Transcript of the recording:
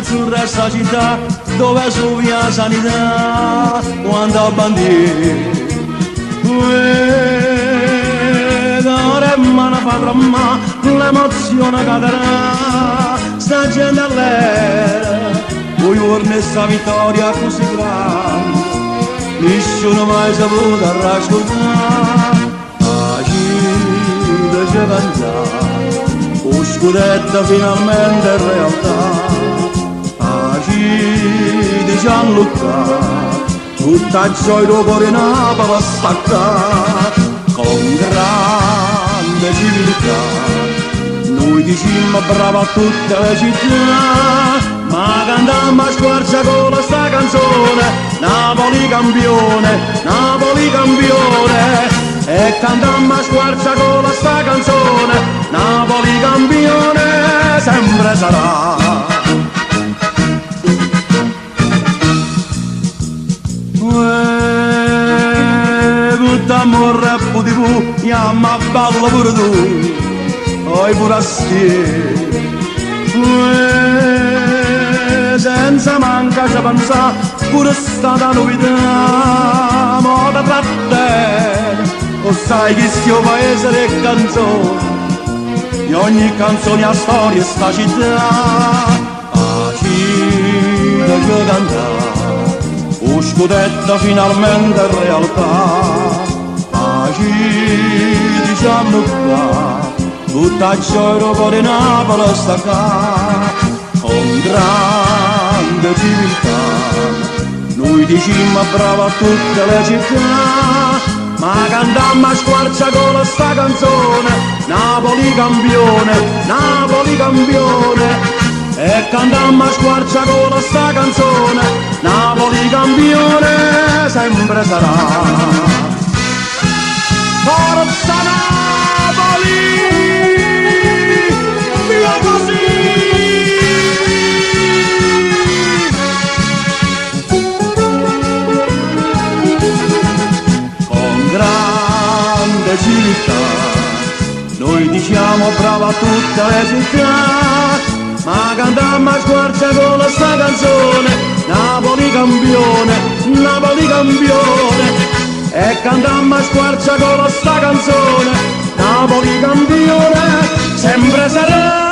azzurra sta città dove soffia la sanità quando bandiera ora mano fa tremà l'emozione cadrà sta gente all'era poi giorni sta vittoria così grande nessuno mai saputo raccontare agita ci pensare lo scudetto finalmente è realtà agita ci hanno lottato tutta gioia dopo di Napoli stacca con grande civiltà noi diciamo bravo a tutte le città ma cantammo a squarciagola sta canzone Napoli campione e cantammo a squarciagola sta canzone Napoli campione sempre sarà tutta morre puti pu chiama ballo pure tu oi pure a senza manca ci pensa pure stata novità moda tra te o sai che sto paese le canzoni di ogni canzone ha storia sta città città che cantare lo scudetto finalmente è realtà diciamo qua tutta gioia dopo di Napoli sta qua con grande civiltà noi diciamo bravo a tutte le città ma cantammo a squarciagola sta canzone Napoli campione e cantammo a squarciagola sta canzone Napoli campione sempre sarà Forza Napoli via così grande civiltà noi diciamo bravo a tutte le città ma cantammo a squarciagola sta canzone Napoli campione e cantammo a squarciagola sta canzone Napoli campione sempre sarà